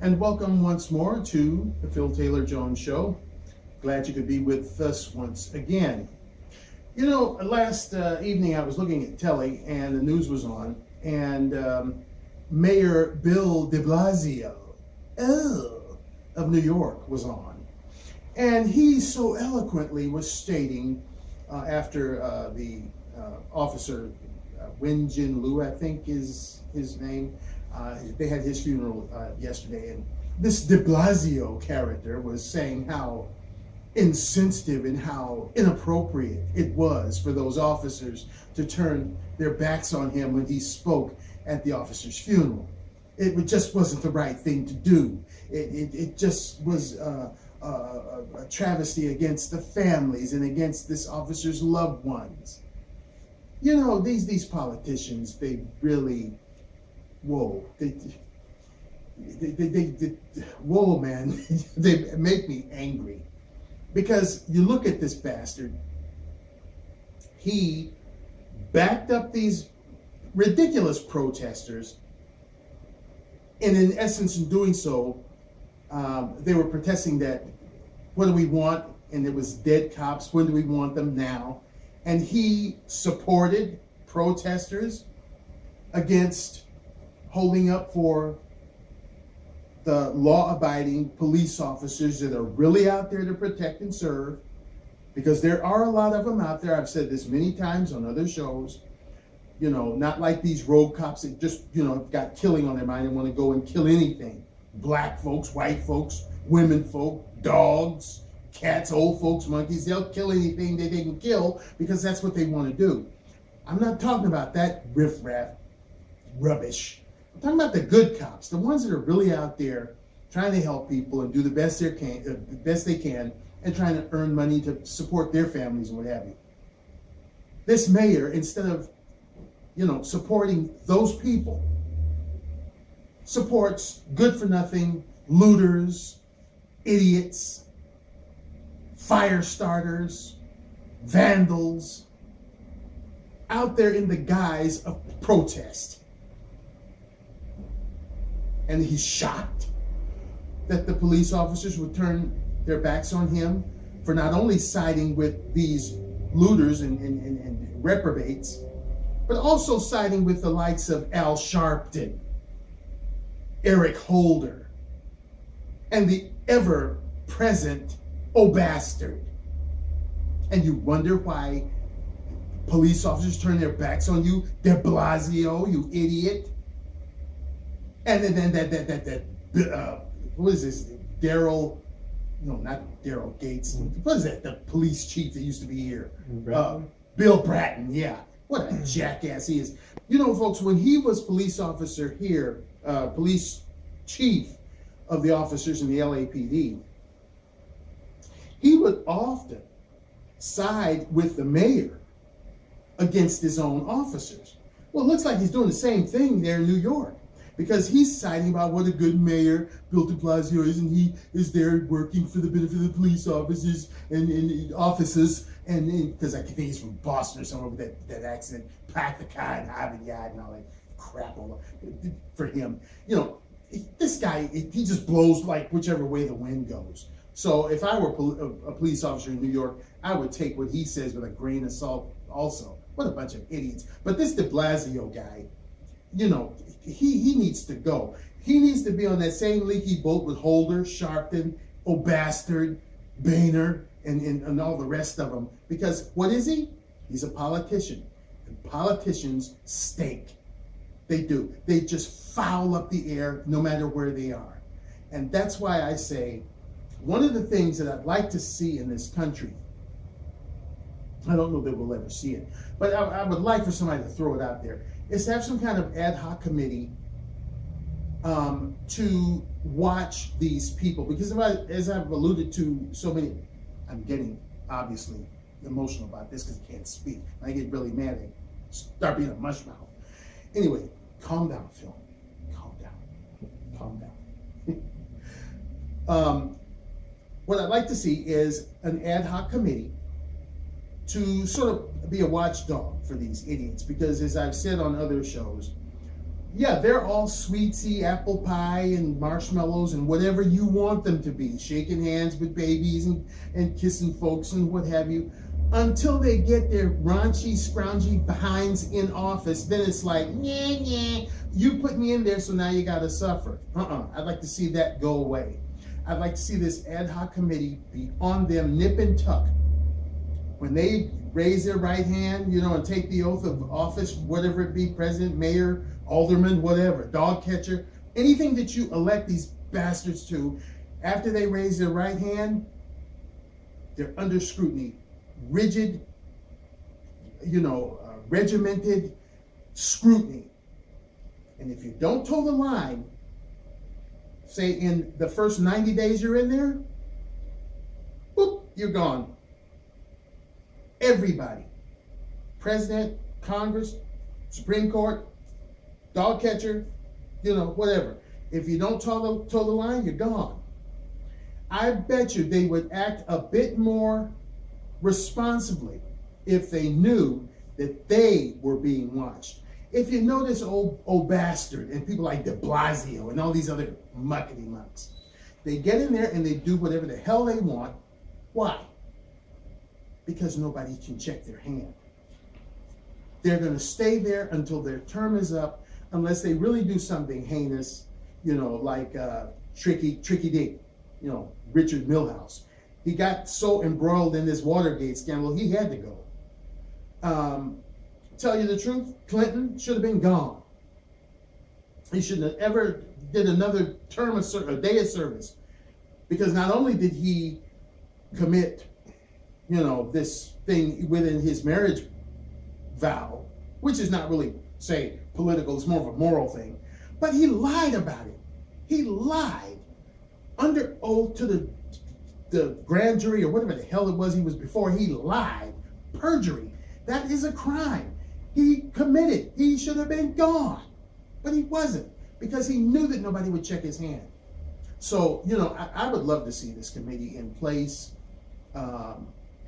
And welcome once more to the Phil Taylor Jones Show. Glad you could be with us once again. You know, last evening I was looking at telly and the news was on, and Mayor Bill De Blasio of New York was on. And he so eloquently was stating after the officer, Wen Jin Liu, I think is his name, they had his funeral yesterday, and this De Blasio character was saying how insensitive and how inappropriate it was for those officers to turn their backs on him when he spoke at the officer's funeral. It just wasn't the right thing to do. It just was a travesty against the families and against this officer's loved ones. You know, these politicians, they really, whoa, whoa, man, they make me angry. Because you look at this bastard, he backed up these ridiculous protesters, and in essence, in doing so, they were protesting that, what do we want? And it was dead cops, when do we want them now? And he supported protesters against holding up for the law-abiding police officers that are really out there to protect and serve, because there are a lot of them out there. I've said this many times on other shows, you know, not like these rogue cops that just, you know, got killing on their mind and want to go and kill anything. Black folks, white folks, women folk, dogs, cats, old folks, monkeys, they'll kill anything that they can kill because that's what they want to do. I'm not talking about that riffraff rubbish. I'm talking about the good cops, the ones that are really out there trying to help people and do the best they can, and trying to earn money to support their families and what have you. This mayor, instead of, you know, supporting those people, supports good-for-nothing looters, idiots, fire starters, vandals, out there in the guise of protest. And he's shocked that the police officers would turn their backs on him for not only siding with these looters and reprobates, but also siding with the likes of Al Sharpton, Eric Holder, and the ever-present bastard. And you wonder why police officers turn their backs on you, De Blasio, you idiot. And then what is this? Daryl, no, not Daryl Gates. What is that? The police chief that used to be here. Bill Bratton, yeah. What a jackass he is. You know, folks, when he was police officer here, police chief of the officers in the LAPD, he would often side with the mayor against his own officers. Well, it looks like he's doing the same thing there in New York, because he's siding about what a good mayor Bill De Blasio is, and he is there working for the benefit of the police officers and officers, and because I think he's from Boston or somewhere with that accent, pack the car and Harvard Yard and all that crap all for him. You know, this guy, he just blows like whichever way the wind goes. So if I were a police officer in New York, I would take what he says with a grain of salt also. What a bunch of idiots. But this De Blasio guy, you know, he needs to go. He needs to be on that same leaky boat with Holder, Sharpton, bastard, Boehner, and all the rest of them. Because what is he? He's a politician. And politicians stink. They do. They just foul up the air no matter where they are. And that's why I say, one of the things that I'd like to see in this country, I don't know that we'll ever see it, but I would like for somebody to throw it out there, is to have some kind of ad hoc committee to watch these people. Because as I've alluded to so many, I'm getting obviously emotional about this because I can't speak. I get really mad and start being a mush mouth. Anyway, calm down, Phil. Calm down. Calm down. What I'd like to see is an ad hoc committee to sort of be a watchdog for these idiots, because as I've said on other shows, Yeah, they're all sweetsy, apple pie and marshmallows and whatever you want them to be, shaking hands with babies and kissing folks and what have you, until they get their raunchy, scroungy behinds in office. Then it's like, yeah, you put me in there, so now you gotta suffer. I'd like to see that go away. I'd like to see this ad hoc committee be on them nip and tuck. When they raise their right hand, and take the oath of office, whatever it be, president, mayor, alderman, whatever, dog catcher, anything that you elect these bastards to, after they raise their right hand, they're under scrutiny. Rigid, regimented scrutiny. And if you don't toe the line, say in the first 90 days you're in there, boop, you're gone. Everybody, president, Congress, Supreme Court, dog catcher, whatever. If you don't toe the line, you're gone. I bet you they would act a bit more responsibly if they knew that they were being watched. If you know this old bastard and people like De Blasio and all these other muckety mucks, they get in there and they do whatever the hell they want. Why? Because nobody can check their hand. They're going to stay there until their term is up, unless they really do something heinous, like Tricky Dick, Richard Milhouse. He got so embroiled in this Watergate scandal, he had to go. Tell you the truth, Clinton should have been gone. He shouldn't have ever did another term of a day of service, because not only did he commit, this thing within his marriage vow, which is not really, say, political, it's more of a moral thing, but he lied about it. He lied under oath to the grand jury or whatever the hell it was he was before. He lied. Perjury. That is a crime. He committed. He should have been gone. But he wasn't, because he knew that nobody would check his hand. So, I would love to see this committee in place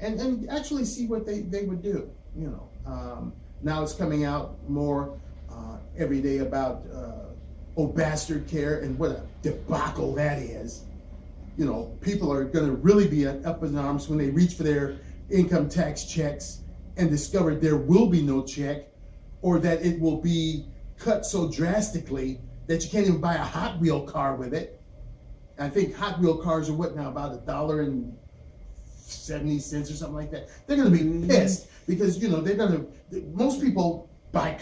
and actually see what they would do. Now it's coming out more every day about bastard care and what a debacle that is. People are going to really be up in arms when they reach for their income tax checks and discover there will be no check, or that it will be cut so drastically that you can't even buy a Hot Wheel car with it. I think Hot Wheel cars are what now, about $1.70 or something like that. They're going to be pissed because, most people buy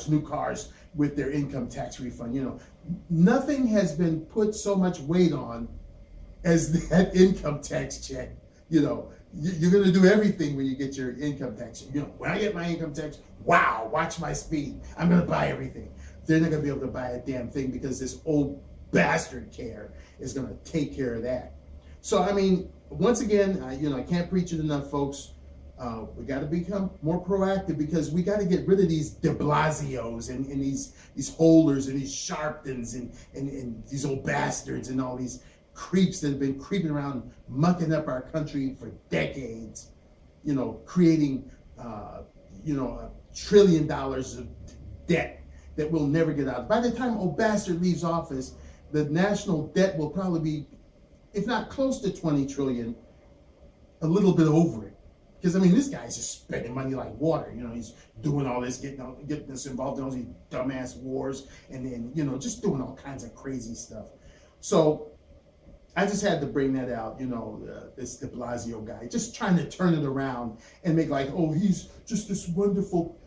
new cars with their income tax refund. Nothing has been put so much weight on as that income tax check. You're going to do everything when you get your income tax. When I get my income tax, wow, watch my speed. I'm going to buy everything. They're not going to be able to buy a damn thing because this old bastard care is going to take care of that. So, once again, I can't preach it enough, folks. We got to become more proactive, because we got to get rid of these De Blasios and these holders and these Sharptons and these old bastards and all these creeps that have been creeping around, mucking up our country for decades, creating, $1 trillion of debt that we'll never get out. By the time old bastard leaves office, the national debt will probably be, if not close to 20 trillion, a little bit over it. Because, this guy's just spending money like water. He's doing all this, getting us involved in all these dumbass wars, and then, just doing all kinds of crazy stuff. So, I just had to bring that out, this De Blasio guy, just trying to turn it around and make like, oh, he's just this wonderful,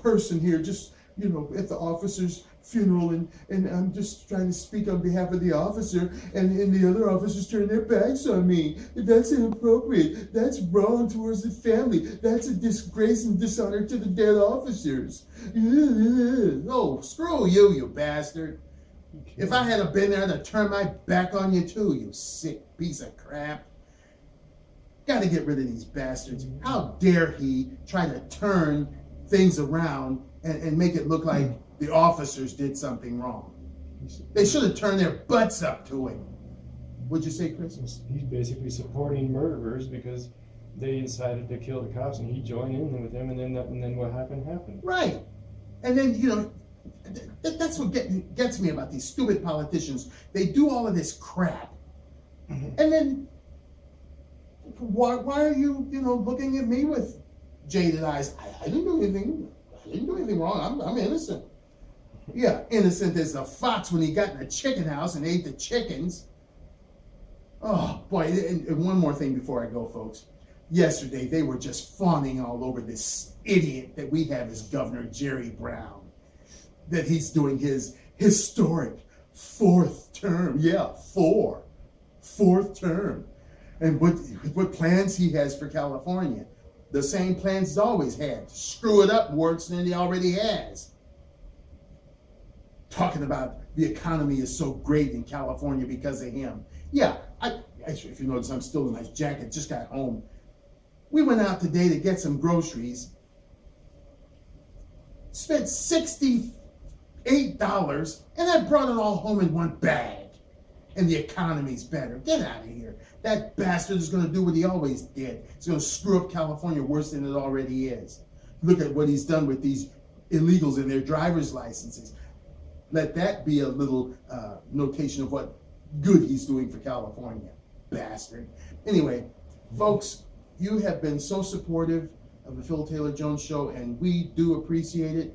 person here, just, at the officer's funeral, and I'm just trying to speak on behalf of the officer, and the other officers turn their backs on me. That's inappropriate. That's wrong towards the family. That's a disgrace and dishonor to the dead officers. Oh, screw you, you bastard. If I had been there, I'd have turned my back on you too, you sick piece of crap. Got to get rid of these bastards. How dare he try to turn things around and make it look like the officers did something wrong. They should have turned their butts up to it. What'd you say, Chris? He's basically supporting murderers because they decided to kill the cops and he joined in with them, and then what happened. Right. And then, That's what gets me about these stupid politicians. They do all of this crap. And then, why are you, looking at me with jaded eyes? I didn't do anything. I didn't do anything wrong. I'm innocent. Yeah, innocent as a fox when he got in a chicken house and ate the chickens. Oh, boy, and one more thing before I go, folks. Yesterday, they were just fawning all over this idiot that we have as Governor Jerry Brown. That he's doing his historic 4th term. Yeah, fourth term. And what plans he has for California. The same plans he's always had. Screw it up worse than he already has. Talking about the economy is so great in California because of him. Yeah, actually, if you notice, I'm still in my jacket, just got home. We went out today to get some groceries. Spent $68, and I brought it all home in one bag. And the economy's better. Get out of here. That bastard is going to do what he always did. He's going to screw up California worse than it already is. Look at what he's done with these illegals and their driver's licenses. Let that be a little notation of what good he's doing for California. Bastard. Anyway, folks, you have been so supportive of the Phil Taylor Jones Show, and we do appreciate it.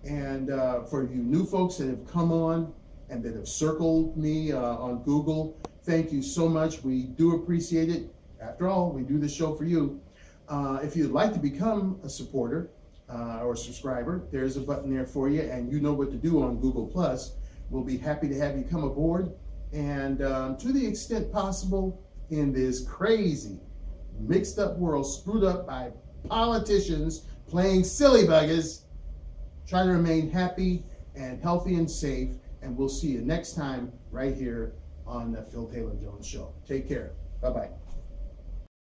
And for you new folks that have come on and that have circled me on Google, thank you so much. We do appreciate it. After all, we do this show for you. If you'd like to become a supporter or a subscriber, there's a button there for you, and you know what to do on Google+. We'll be happy to have you come aboard. And to the extent possible in this crazy, mixed up world, screwed up by politicians playing silly buggers, try to remain happy and healthy and safe. And we'll see you next time right here on the Phil Taylor Jones Show. Take care. Bye-bye.